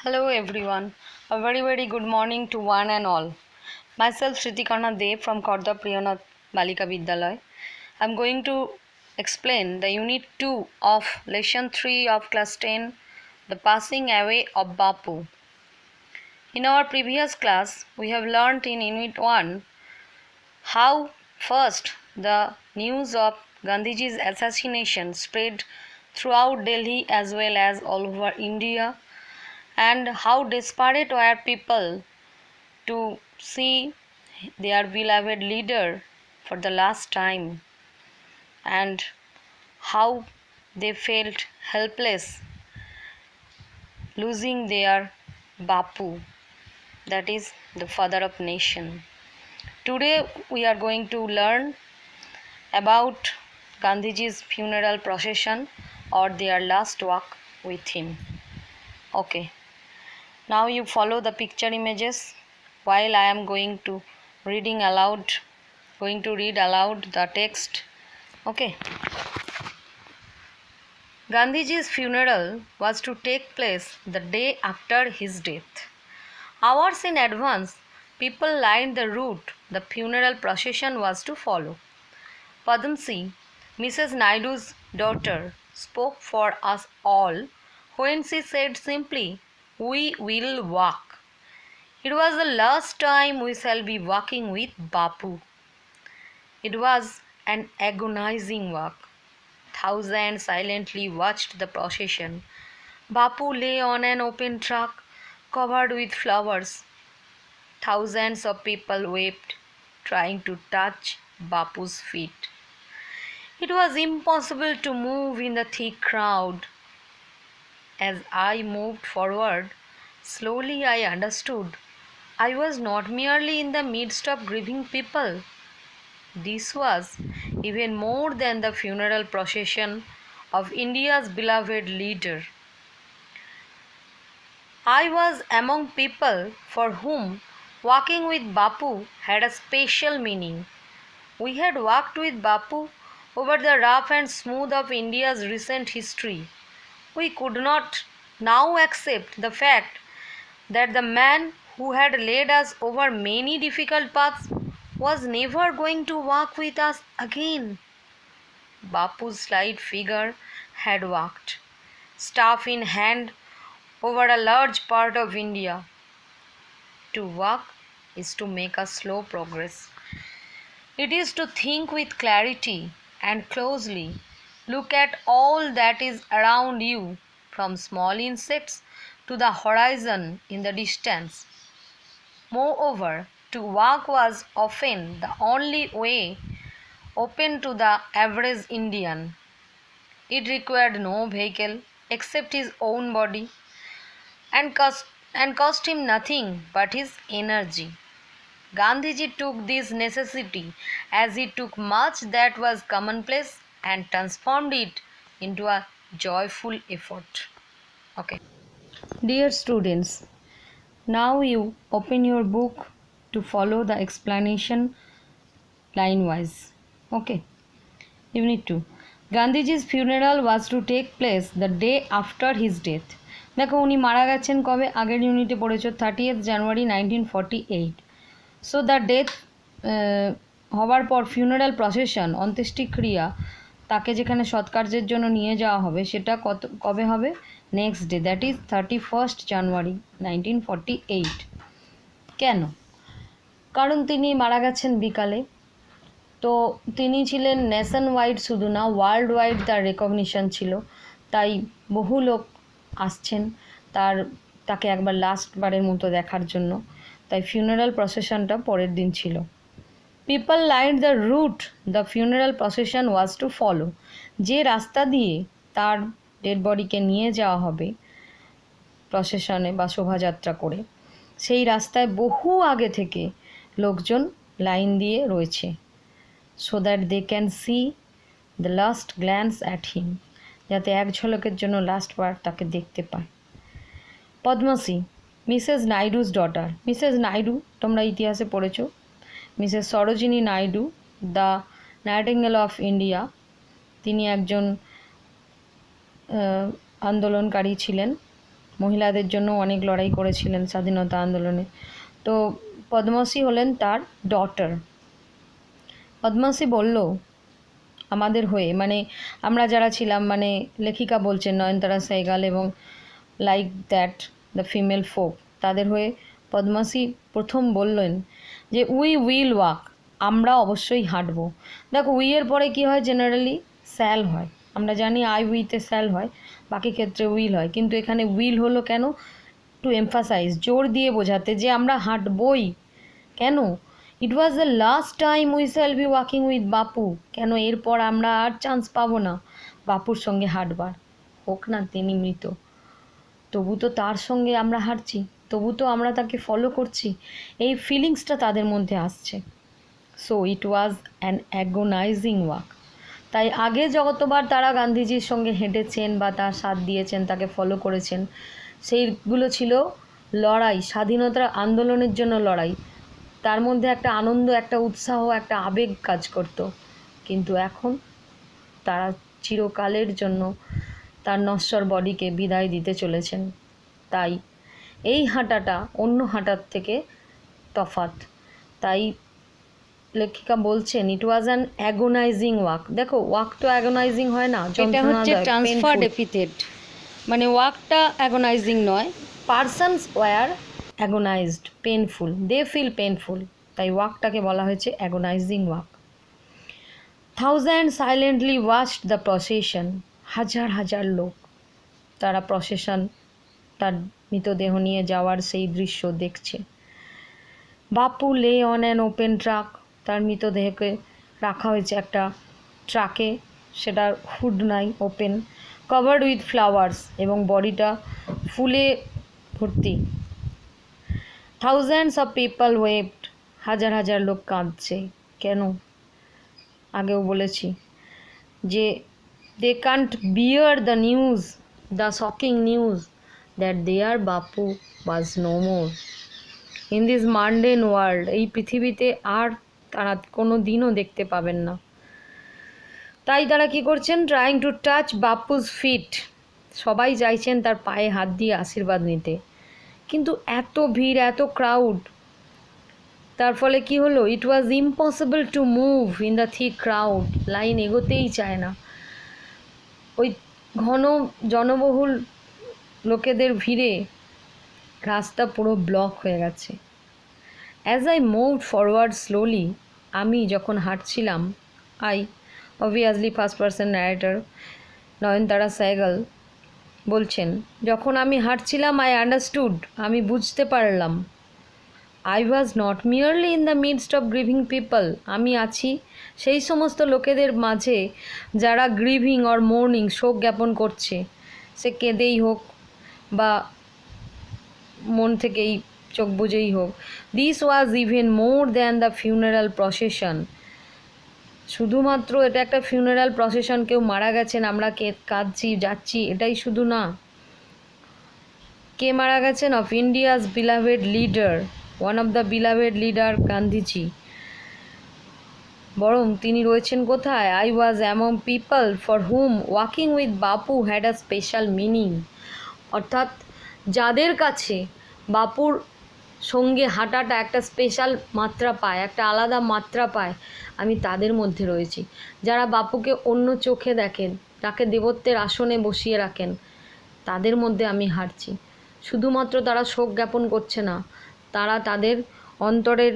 Hello everyone, a very good morning to one and all. Myself Shritikarna Dev from Korda Priyanath Balika Vidyalaya. I am going to explain the Unit 2 of Lesson 3 of Class 10, The Passing Away of Bapu. In our previous class, we have learnt in Unit 1 how first the news of Gandhiji's assassination spread throughout Delhi as well as all over India, and how desperate were people to see their beloved leader for the last time, and how they felt helpless losing their Bapu, that is the father of nation. Today we are going to learn about Gandhiji's funeral procession or their last walk with him. Okay. Now you follow the picture images while I am going to read aloud the text. Okay. Gandhiji's funeral was to take place the day after his death. Hours in advance, people lined the route the funeral procession was to follow. Padamsi, Mrs. Naidu's daughter, spoke for us all when she said simply, "We will walk." It was the last time we shall be walking with Bapu. It was an agonizing walk. Thousands silently watched the procession. Bapu lay on an open truck covered with flowers. Thousands of people wept, trying to touch Bapu's feet. It was impossible to move in the thick crowd. As I moved forward, slowly I understood I was not merely in the midst of grieving people. This was even more than the funeral procession of India's beloved leader. I was among people for whom walking with Bapu had a special meaning. We had walked with Bapu over the rough and smooth of India's recent history. We could not now accept the fact that the man who had led us over many difficult paths was never going to walk with us again. Bapu's slight figure had walked, staff in hand, over a large part of India. To walk is to make a slow progress. It is to think with clarity and closely. Look at all that is around you, from small insects to the horizon in the distance. Moreover, to walk was often the only way open to the average Indian. It required no vehicle except his own body, and cost him nothing but his energy. Gandhiji took this necessity as he took much that was commonplace and transformed it into a joyful effort. Okay. Dear students, now you open your book to follow the explanation line wise. Okay. Unit 2. Gandhiji's funeral was to take place the day after his death. দেখো উনি মারা গেছেন কবে? আগের ইউনিটে পড়েছো 30th January 1948. So the death হওয়ার পর ফিউনারাল প্রসেশন, অন্ত্যেষ্টিক্রিয়া, তাকে যেখানে সৎকার্যের জন্য নিয়ে যাওয়া হবে সেটা কবে হবে? Next day, that is 31st January 1948. কেন? কারণ তিনি মারা গেছেন বিকালে। তো তিনি ছিলেন নেশন ওয়াইড, শুধু না ওয়ার্ল্ড ওয়াইড তার রেকগনিশন ছিল, তাই বহু লোক আসছেন তাকে একবার লাস্টবারের মতো দেখার জন্য। তাই ফিউনারাল প্রসেশনটা পরের দিন ছিল। People lined the route the funeral procession was to follow. যে রাস্তা দিয়ে তার ডেড বডিকে নিয়ে যাওয়া হবে প্রসেশনে বা শোভাযাত্রা করে, সেই রাস্তায় বহু আগে থেকে লোকজন লাইন দিয়ে রয়েছে, so that they can see the last glance at him, যাতে এক ঝলকের জন্য লাস্টবার তাকে দেখতে পায়। Padmashri, Mrs Naidu's daughter. Mrs Naidu তোমরা ইতিহাসে পড়েছো, Mrs Sarojini Naidu, the nightingale of India. তিনি একজন আন্দোলনকারী ছিলেন মহিলাদের জন্য অনেক লড়াই করেছিলেন স্বাধীনতা আন্দোলনে। তো পদ্মশ্রী হলেন তার ডটার। পদ্মশ্রী বলল আমাদের হয়ে, মানে আমরা যারা ছিলাম, মানে লেখিকা বলছেন নয়নতারা সেহগাল এবং like that the female folk, তাদের হয়ে পদ্মশ্রী প্রথম বললেন যে উই উইল ওয়াক, আমরা অবশ্যই হাঁটবো। দেখো উই এর পরে কি হয়, জেনারেলি স্যাল হয়। আমরা জানি আই উইতে স্যাল হয়, বাকি ক্ষেত্রে উইল হয়, কিন্তু এখানে উইল হলো কেন? টু এমফাসাইজ, জোর দিয়ে বোঝাতে যে আমরা হাঁটবই। কেন? It was the last time we shall be walking with Bapu. কেন? এরপর আমরা আর চান্স পাবো না বাপুর সঙ্গে হাঁটবার। হোক না তিনি মৃত, তবু তো তার সঙ্গে আমরা হাঁটছি, তবু তো আমরা তাকে ফলো করছি, এই ফিলিংসটা তাদের মধ্যে আসছে। So it was an agonising walk. তাই আগে যতবার তারা গান্ধীজির সঙ্গে হেঁটেছেন বা তার সাথ দিয়েছেন, তাকে ফলো করেছেন, সেইগুলো ছিল লড়াই, স্বাধীনতার আন্দোলনের জন্য লড়াই। তার মধ্যে একটা আনন্দ, একটা উৎসাহ, একটা আবেগ কাজ করত। কিন্তু এখন তারা চিরকালের জন্য তার নশ্বর বডিকে বিদায় দিতে চলেছেন। তাই এই হাঁটাটা অন্য হাঁটার থেকে তফাৎ। তাই লেখিকা বলছেন it was an agonising walk. দেখো ওয়াক তো অ্যাগোনাইজিং হয় না, এটা হচ্ছে ট্রান্সফার্ড এপিথেট, মানে ওয়াকটা অ্যাগোনাইজিং নয়। Persons were agonised, painful, they feel painful, তাই ওয়াকটাকে বলা হয়েছে agonising walk. Thousand silently watched the procession, হাজার হাজার লোক তারা প্রসেশন, তার মৃতদেহ নিয়ে যাওয়ার সেই দৃশ্য দেখছে। বাপু lay on an open truck, তার মৃতদেহকে রাখা হয়েছে একটা ট্রাকে, সেটার হুড নাই, ওপেন, কভার্ড উইথ ফ্লাওয়ার্স, এবং বডিটা ফুলে ভর্তি। থাউজেন্ডস অফ পিপল ওয়েপ্ট, হাজার হাজার লোক কাঁদছে। কেন? আগেও বলেছি যে they can't bear the news, the shocking news that there Bapu was no more in this mundane world. এই পৃথিবীতে আর তারা কোনো দিনও দেখতে পাবেন না। তাই তারা কি করছেন? Trying to touch Bapu's feet, সবাই চাইছেন তার পায়ে হাত দিয়ে আশীর্বাদ নিতে। কিন্তু এত ভিড়, এত ক্রাউড, তার ফলে কি হলো? It was impossible to move in the thick crowd, line এগোতেই চায় না। ওই ঘন জনবহুল লোকেদের ভিড়ে রাস্তা পুরো ব্লক হয়ে গেছে। As I moved forward slowly, আমি যখন হাঁটছিলাম, I obviously first person narrator Nayantara Sahgal বলছেন, যখন আমি হাঁটছিলাম আই আন্ডারস্টুড, আমি বুঝতে পারলাম, I was not merely in the midst of grieving people, আমি আছি সেই সমস্ত লোকেদের মাঝে যারা গ্রিভিং অর মোর্নিং, শোক জ্ঞাপন করছে, সে কেঁদেই হোক বা মন থেকেই চোখ বুঝেই হোক। This was even more than the funeral procession, শুধুমাত্র এটা একটা ফিউনারাল প্রসেশন, কেউ মারা গেছেন, আমরা কাঁদছি যাচ্ছি, এটাই শুধু না। কে মারা গেছেন? Of India's beloved leader, one of the beloved leader Gandhiji. বরং তিনি রয়েছেন কোথায়? I was among people for hmm walking with Bapu had a special meaning, অর্থাৎ যাদের কাছে বাপুর সঙ্গে হাঁটাটা একটা স্পেশাল মাত্রা পায়, একটা আলাদা মাত্রা পায়, আমি তাদের মধ্যে রয়েছি। যারা বাপুকে অন্য চোখে দেখেন, তাকে দেবত্বের আসনে বসিয়ে রাখেন, তাদের মধ্যে আমি হাঁটছি। শুধুমাত্র তারা শোক জ্ঞাপন করছে না, তারা তাদের অন্তরের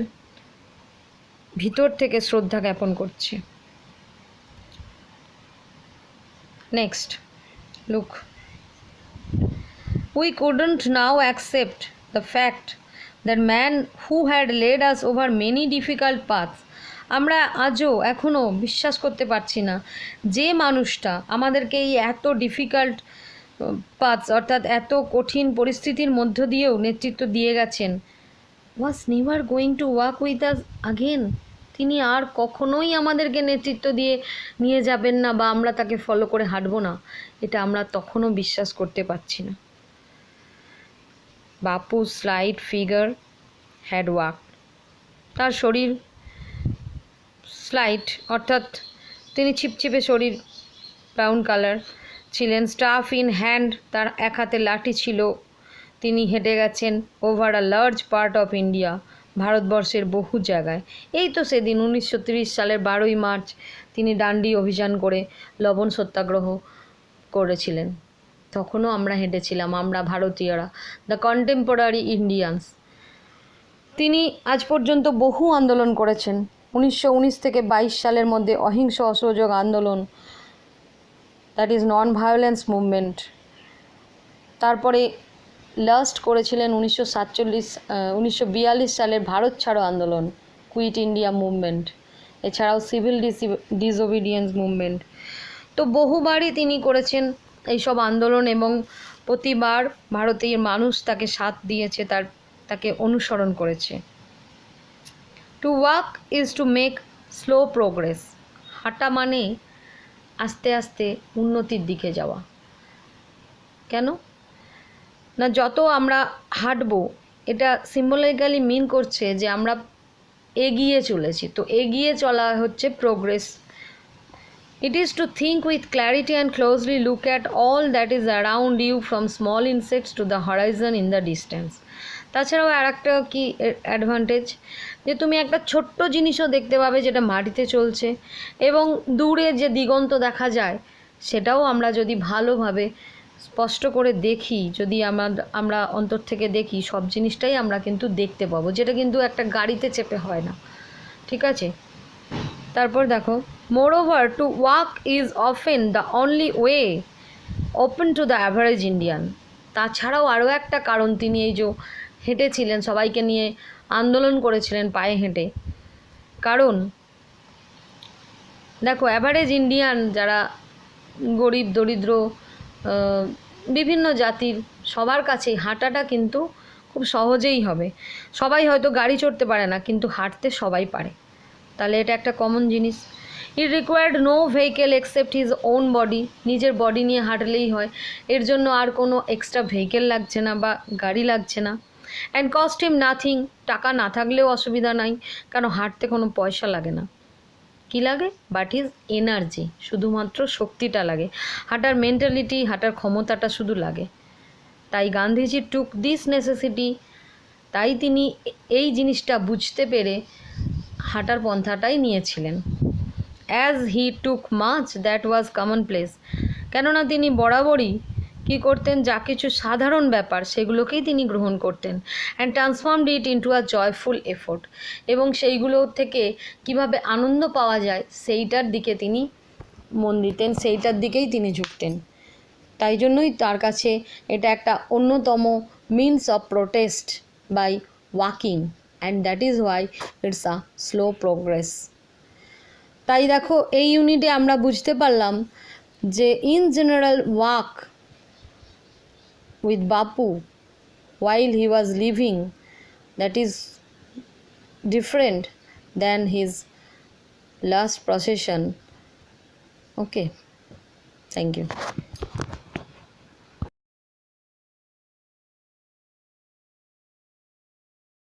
ভিতর থেকে শ্রদ্ধা জ্ঞাপন করছে। Next look, we couldn't now accept the fact that man who had led us over many difficult paths, আমরা আজও এখনও বিশ্বাস করতে পারছি না যে মানুষটা আমাদেরকে এই এত ডিফিকাল্ট পাথস, অর্থাৎ এত কঠিন পরিস্থিতির মধ্য দিয়েও নেতৃত্ব দিয়ে গেছেন, was never going to walk with us again, তিনি আর কখনোই আমাদেরকে নেতৃত্ব দিয়ে নিয়ে যাবেন না বা আমরা তাকে ফলো করে হাঁটবো না, এটা আমরা তখনও বিশ্বাস করতে পারছি না। বাপু স্লাইট ফিগার হ্যাড ওয়াক, তার শরীর স্লাইট, অর্থাৎ তিনি ছিপছিপে শরীর, ব্রাউন কালার ছিলেন। স্টাফ ইন হ্যান্ড, তার এক হাতে লাঠি ছিল, তিনি হেঁটে গেছেন over a large part of India, ভারতবর্ষের বহু জায়গায়। এই তো সেদিন 1930 সালের 12ই মার্চ তিনি ডান্ডি অভিযান করে লবণ সত্যাগ্রহ করেছিলেন। তখনও আমরা হেঁটেছিলাম, আমরা ভারতীয়রা, দ্য কন্টেম্পোরারি ইন্ডিয়ানস। তিনি আজ পর্যন্ত বহু আন্দোলন করেছেন। 1919 থেকে 22 সালের মধ্যে অহিংস অসহযোগ আন্দোলন, that is non violence movement. তারপরে লাস্ট করেছিলেন 1942 সালের ভারত ছাড়ো আন্দোলন, কুইট ইন্ডিয়া মুভমেন্ট, এছাড়াও সিভিল ডিসওবিডিয়েন্স মুভমেন্ট। তো বহুবারই তিনি করেছেন এইসব আন্দোলন এবং প্রতিবার ভারতের মানুষ তাকে সাথ দিয়েছে, তাকে অনুসরণ করেছে। To walk is to make slow progress. হাঁটা মানে আস্তে আস্তে উন্নতির দিকে যাওয়া। কেন না, যত আমরা হাঁটবো এটা সিম্বলিক্যালি মিন করছে যে আমরা এগিয়ে চলেছি। তো এগিয়ে চলা হচ্ছে progress. It is to think with clarity and closely look at all that is around you from small insects to the horizon in the distance. তাছাড়াও আর একটা কি অ্যাডভান্টেজ, যে তুমি একটা ছোট্ট জিনিসও দেখতে পাবে যেটা মাটিতে চলছে, এবং দূরে যে দিগন্ত দেখা যায় সেটাও আমরা যদি ভালোভাবে স্পষ্ট করে দেখি, যদি আমরা অন্তর থেকে দেখি, সব জিনিসটাই আমরা কিন্তু দেখতে পাবো, যেটা কিন্তু একটা গাড়িতে চেপে হয় না। ঠিক আছে, তারপর দেখো, moreover to walk is often the only way open to the average Indian. তাছাড়াও আরও একটা কারণ, তিনি এই যে হেঁটেছিলেন, সবাইকে নিয়ে আন্দোলন করেছিলেন পায়ে হেঁটে, কারণ দেখো অ্যাভারেজ ইন্ডিয়ান যারা গরিব দরিদ্র বিভিন্ন জাতির, সবার কাছেই হাঁটাটা কিন্তু খুব সহজেই হবে। সবাই হয়তো গাড়ি চড়তে পারে না, কিন্তু হাঁটতে সবাই পারে। তাহলে এটা একটা কমন জিনিস। It required no vehicle except his own body. নিজের বডি নিয়ে হাঁটলেই হয়, এর জন্য আর কোনো এক্সট্রা ভেহিকেল লাগছে না বা গাড়ি লাগছে না। And cost him nothing. টাকা না থাকলেও অসুবিধা নাই, কারণ হাঁটতে কোনো পয়সা লাগে না। কী লাগে? বাট হিজ এনার্জি, শুধুমাত্র শক্তিটা লাগে। হাঁটার মেন্টালিটি, হাঁটার ক্ষমতাটা শুধু লাগে। তাই গান্ধীজি টুক দিস নেসেসিটি, তাই তিনি এই জিনিসটা বুঝতে পেরে হাঁটার পন্থাটাই নিয়েছিলেন। As he took much that was common place. কেননা তিনি বরাবরই কী করতেন, যা কিছু সাধারণ ব্যাপার সেগুলোকেই তিনি গ্রহণ করতেন। And transformed it into a joyful effort. এবং সেইগুলো থেকে কিভাবে আনন্দ পাওয়া যায় সেইটার দিকে তিনি মন দিতেন, সেইটার দিকেই তিনি ঝুঁকতেন। তাই জন্যই তার কাছে এটা একটা অন্যতম means of protest by walking, and that is why it's a slow progress. তাই দেখো এই ইউনিটে আমরা বুঝতে পারলাম যে in general walk with Bapu while he was living, that is different than his last procession. Okay, thank you.